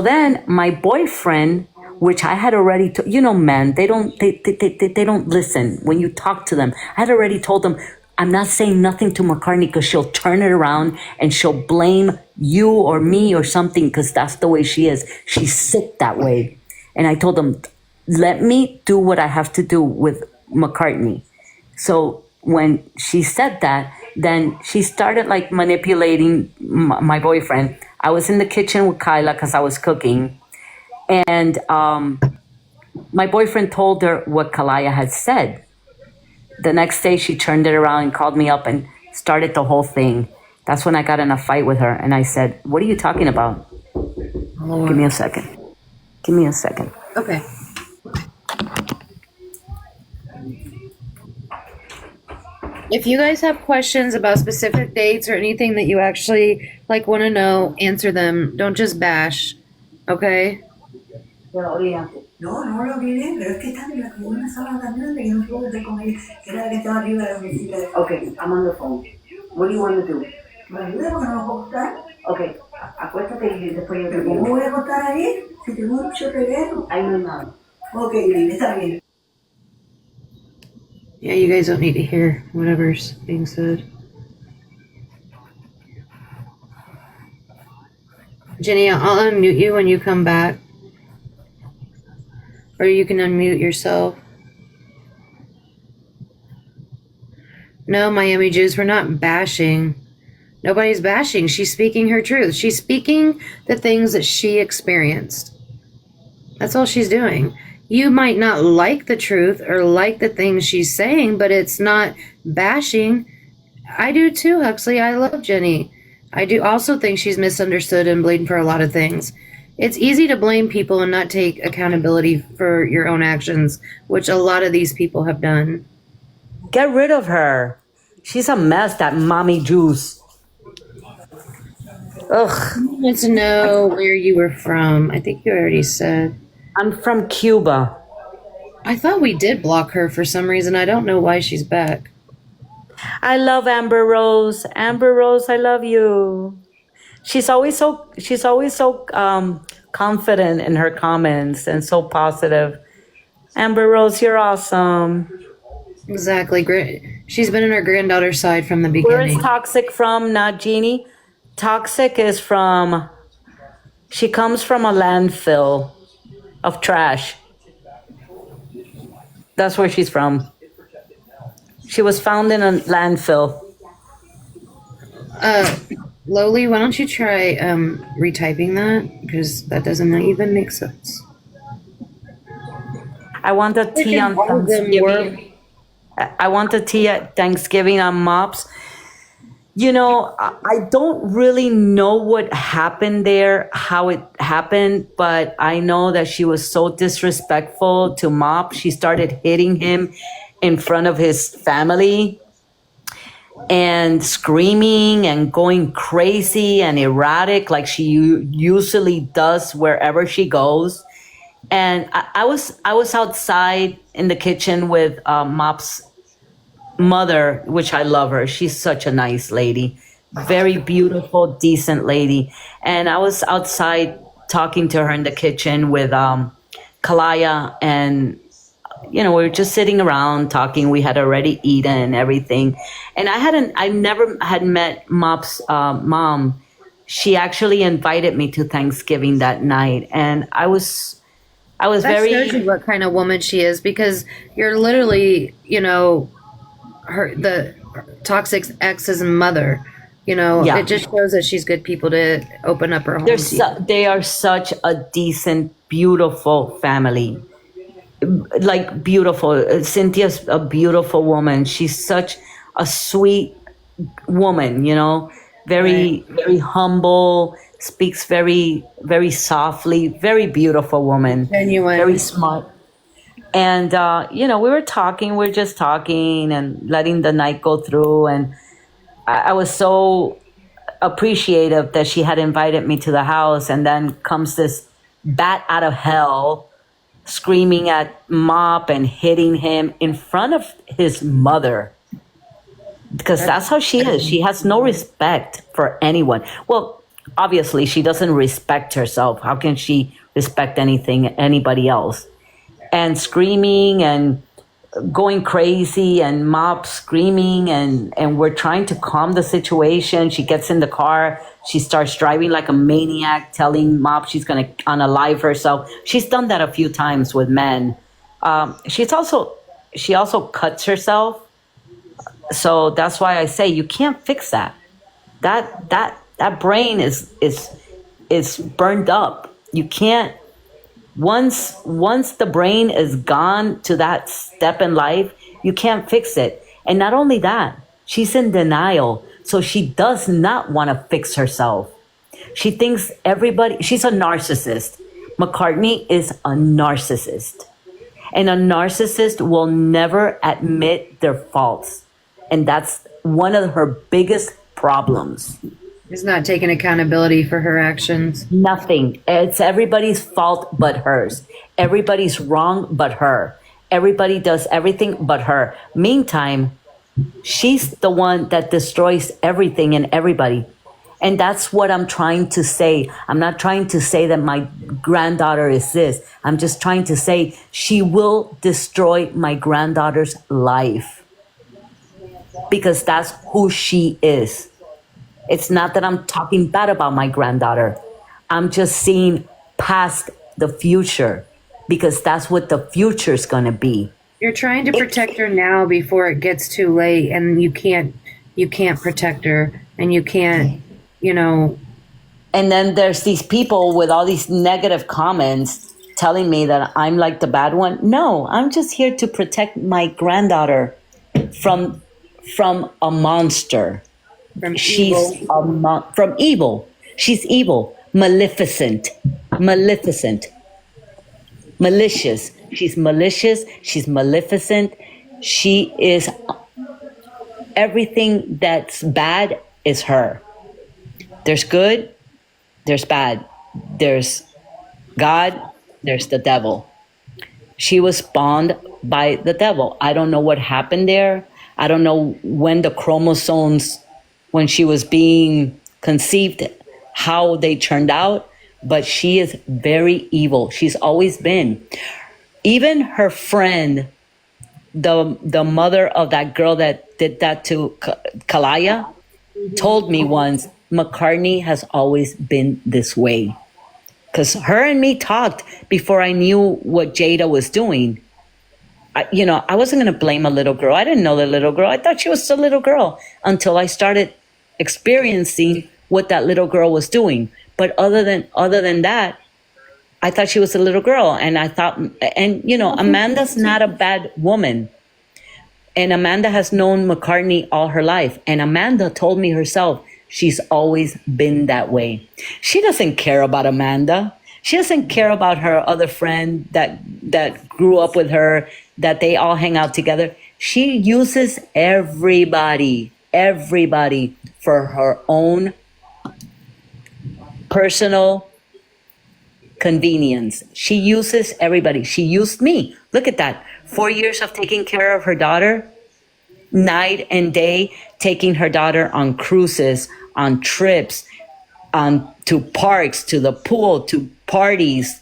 then my boyfriend, which I had already, men, they don't listen when you talk to them. I had already told them, I'm not saying nothing to McCartney because she'll turn it around and she'll blame you or me or something because that's the way she is. She's sick that way. And I told them, let me do what I have to do with McCartney. So when she said that, then she started like manipulating my boyfriend. I was in the kitchen with Kyla because I was cooking. And my boyfriend told her what Kalaya had said. The next day, she turned it around and called me up and started the whole thing. That's when I got in a fight with her. And I said, what are you talking about? Lord. Give me a second. Give me a second. Okay. If you guys have questions about specific dates or anything that you actually like want to know, answer them. Don't just bash. Okay? No, no lo olvidé, pero es que estaba en la una sala tan grande que no puedo estar con él. Era que estaba arriba de la mesita. Okay, I'm on the phone. What do you want to do? ¿Me ayuda porque no me puedo acostar? Okay, acuéstate y después yo te ¿Cómo digo. voy a acostar ahí? Si tengo mucho reguero. Ahí no hay nada. Ok, bien, está bien. Yeah, you guys don't need to hear whatever's being said. Jenny, I'll unmute you when you come back. Or you can unmute yourself. No, Miami Jews, we're not bashing. Nobody's bashing. She's speaking her truth. She's speaking the things that she experienced. That's all she's doing. You might not like the truth or like the things she's saying, but it's not bashing. I do too, Huxley. I love Jenny. I do also think she's misunderstood and blamed for a lot of things. It's easy to blame people and not take accountability for your own actions, which a lot of these people have done. Get rid of her. She's a mess, that mommy juice. Ugh. Let's know where you were from. I think you already said. I'm from Cuba. I thought we did block her for some reason. I don't know why she's back. I love Amber Rose. Amber Rose, I love you. She's always so confident in her comments and so positive. Amber Rose, you're awesome. Exactly. Great. She's been in her granddaughter's side from the Where is beginning. Toxic from? Not Ginny. Toxic is from. She comes from a landfill of trash. That's where she's from. She was found in a landfill. Lowly, why don't you try retyping that? Because that doesn't even make sense. I want the tea on all of them Thanksgiving. I want the tea at Thanksgiving on mops. You know, I don't really know what happened there, how it happened, but I know that she was so disrespectful to Mop. She started hitting him in front of his family and screaming and going crazy and erratic like she usually does wherever she goes. And I was outside in the kitchen with Mop's mother, which I love her. She's such a nice lady, very beautiful, decent lady. And I was outside talking to her in the kitchen with Kalaya, and we were just sitting around talking. We had already eaten and everything. And I never had met Mop's mom. She actually invited me to Thanksgiving that night, and I was That very. shows you what kind of woman she is, because you're literally, the toxic ex's mother. Yeah. It just shows that she's good people to open up her home. They are such a decent, beautiful family. Like beautiful. Cynthia's a beautiful woman. She's such a sweet woman, very, very humble, speaks very, very softly, very beautiful woman. Genuine. Very smart. And, we were just talking and letting the night go through. And I was so appreciative that she had invited me to the house. And then comes this bat out of hell screaming at Mop and hitting him in front of his mother. Because that's how she is. She has no respect for anyone. Well, obviously she doesn't respect herself. How can she respect anybody else? And screaming and going crazy, and Mop screaming, and we're trying to calm the situation. She gets in the car, she starts driving like a maniac, telling Mop she's going to unalive herself. She's done that a few times with men. She also cuts herself. So that's why I say you can't fix that. That brain is burned up. You can't. Once the brain is gone to that step in life, you can't fix it. And not only that, she's in denial. So she does not want to fix herself. She thinks she's a narcissist. McCartney is a narcissist. And a narcissist will never admit their faults. And that's one of her biggest problems. Is not taking accountability for her actions. Nothing. It's everybody's fault but hers. Everybody's wrong but her. Everybody does everything but her. Meantime, she's the one that destroys everything and everybody. And that's what I'm trying to say. I'm not trying to say that my granddaughter is this. I'm just trying to say she will destroy my granddaughter's life. Because that's who she is. It's not that I'm talking bad about my granddaughter. I'm just seeing past the future, because that's what the future is going to be. You're trying to protect her now before it gets too late, and you can't protect her, and you can't, And then there's these people with all these negative comments telling me that I'm like the bad one. No, I'm just here to protect my granddaughter from a monster. She's from evil. She's evil, maleficent, malicious. She's malicious. She's maleficent. She is everything that's bad is her. There's good, there's bad. There's God, there's the devil. She was spawned by the devil. I don't know what happened there. I don't know when the chromosomes, when she was being conceived, how they turned out, but she is very evil. She's always been. Even her friend, the mother of that girl that did that to Kalaya, told me once, McCartney has always been this way. Because her and me talked before I knew what Jada was doing. I wasn't going to blame a little girl. I didn't know the little girl. I thought she was a little girl until I started experiencing what that little girl was doing. But other than that, I thought she was a little girl. And I thought, Amanda's not a bad woman. And Amanda has known McCartney all her life. And Amanda told me herself, she's always been that way. She doesn't care about Amanda. She doesn't care about her other friend that grew up with her, that they all hang out together. She uses everybody for her own personal convenience. She uses everybody. She used me. Look at that. 4 years of taking care of her daughter, night and day, taking her daughter on cruises, on trips, to parks, to the pool, to parties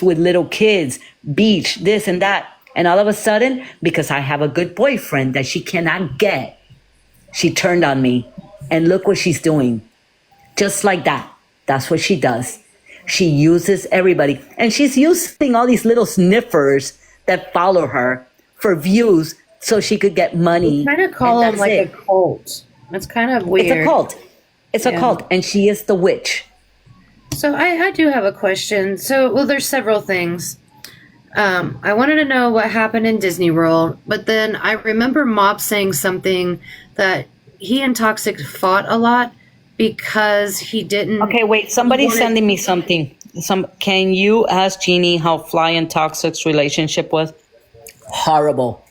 with little kids, beach, this and that. And all of a sudden, because I have a good boyfriend that she cannot get, she turned on me. And look what she's doing. Just like that. That's what she does. She uses everybody. And she's using all these little sniffers that follow her for views so she could get money. Kind of call them like a cult. That's kind of weird. It's a cult. It's a cult. And she is the witch. So I do have a question. So, there's several things. I wanted to know what happened in Disney World, but then I remember Mop saying something that he and Toxic fought a lot because he didn't. Okay, wait. Somebody's sending me something. Can you ask Ginny how Fly and Toxic's relationship was? Horrible.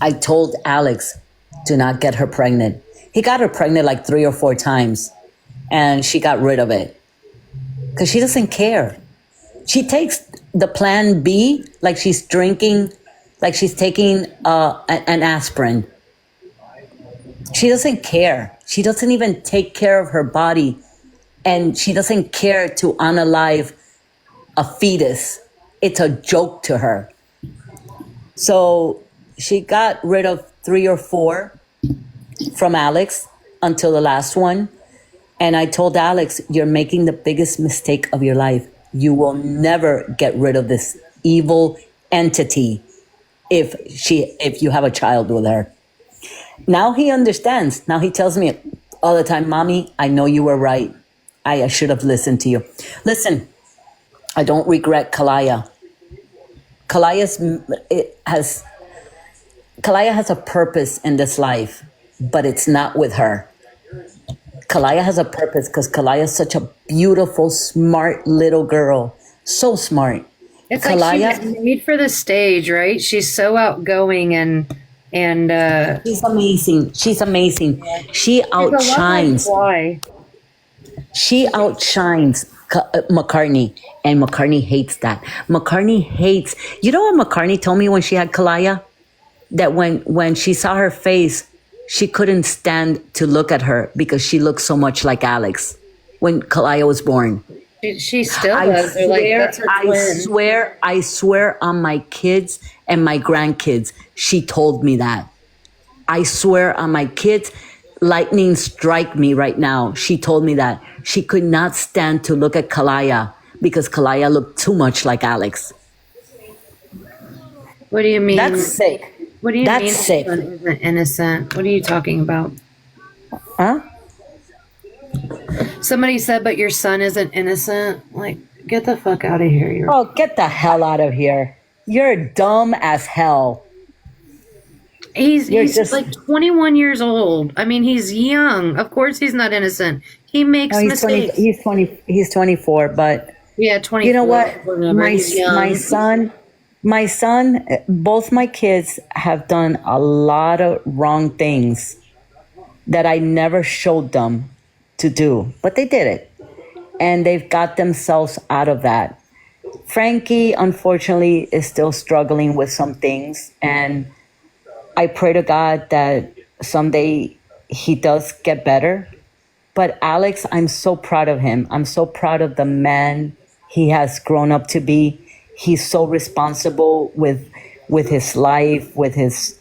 I told Alex to not get her pregnant. He got her pregnant like 3 or 4 times, and she got rid of it because she doesn't care. She takes the plan B like she's drinking, like she's taking an aspirin. She doesn't care. She doesn't even take care of her body, and she doesn't care to unalive a fetus. It's a joke to her. So she got rid of 3 or 4 from Alex until the last one. And I told Alex, you're making the biggest mistake of your life. You will never get rid of this evil entity if you have a child with her. Now he understands. Now he tells me all the time, Mommy, I know you were right. I should have listened to you. Listen, I don't regret Kalaya. Kalaya has a purpose in this life, but it's not with her. Kalaya has a purpose because Kalaya is such a beautiful, smart little girl. So smart. It's Kalaya, like she's made for the stage, right? She's so outgoing and she's amazing. She's amazing. She outshines. Why? She outshines McCartney, and McCartney hates that. McCartney hates. You know what McCartney told me when she had Kalaya? That when she saw her face, she couldn't stand to look at her because she looked so much like Alex when Kalaya was born. She still does. They're like, that's her twin. I swear on my kids and my grandkids, she told me that. I swear on my kids, lightning strike me right now. She told me that. She could not stand to look at Kalaya because Kalaya looked too much like Alex. What do you mean? That's sick. What do you That's mean sick. son isn't innocent? What are you talking about? Huh? Somebody said, but your son isn't innocent. Like, get the fuck out of here. Oh, get the hell out of here. You're dumb as hell. He's just like 21 years old. I mean, he's young. Of course he's not innocent. He makes mistakes. He's 24, but yeah, 24. you know what? My son, both my kids have done a lot of wrong things that I never showed them to do, but they did it. And they've got themselves out of that. Frankie, unfortunately, is still struggling with some things. And I pray to God that someday he does get better. But Alex, I'm so proud of him. I'm so proud of the man he has grown up to be. He's so responsible with his life, with his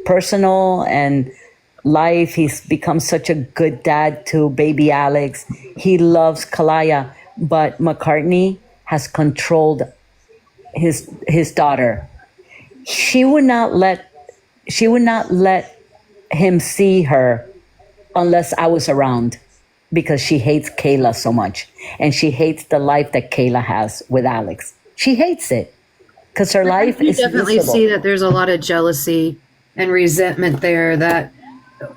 personal and life. He's become such a good dad to baby Alex. He loves Kalaya, but McCartney has controlled his daughter. She would not let him see her unless I was around, because she hates Kayla so much, and she hates the life that Kayla has with Alex. She hates it because her life is definitely miserable. See that there's a lot of jealousy and resentment there. That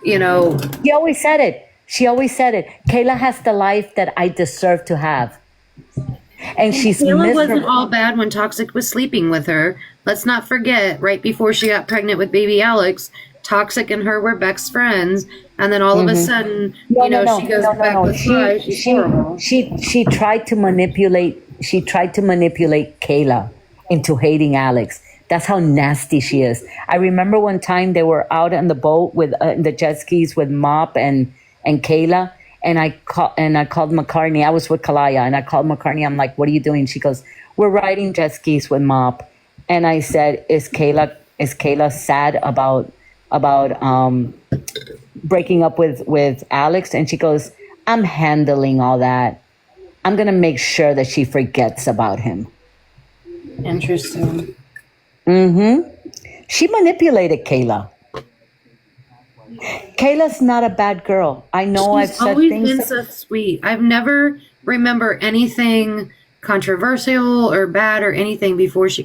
She always said it. Kayla has the life that I deserve to have, and she's Kayla miserable. wasn't all bad when Toxic was sleeping with her. Let's not forget, right before she got pregnant with baby Alex, Toxic and her were best friends, and then all of a sudden, she goes back with Fly. She's horrible. She tried to manipulate. She tried to manipulate Kayla into hating Alex. That's how nasty she is. I remember one time they were out on the boat with the jet skis with Mop and Kayla, and I called McCartney. I was with Kalaya, and I called McCartney. I'm like, "What are you doing?" She goes, "We're riding jet skis with Mop." And I said, "Is Kayla sad about breaking up with Alex?" And she goes, "I'm handling all that. I'm gonna make sure that she forgets about him." Interesting. She manipulated Kayla. Kayla's not a bad girl. I know. I've said always things. been so sweet. I've never remember anything controversial or bad or anything before she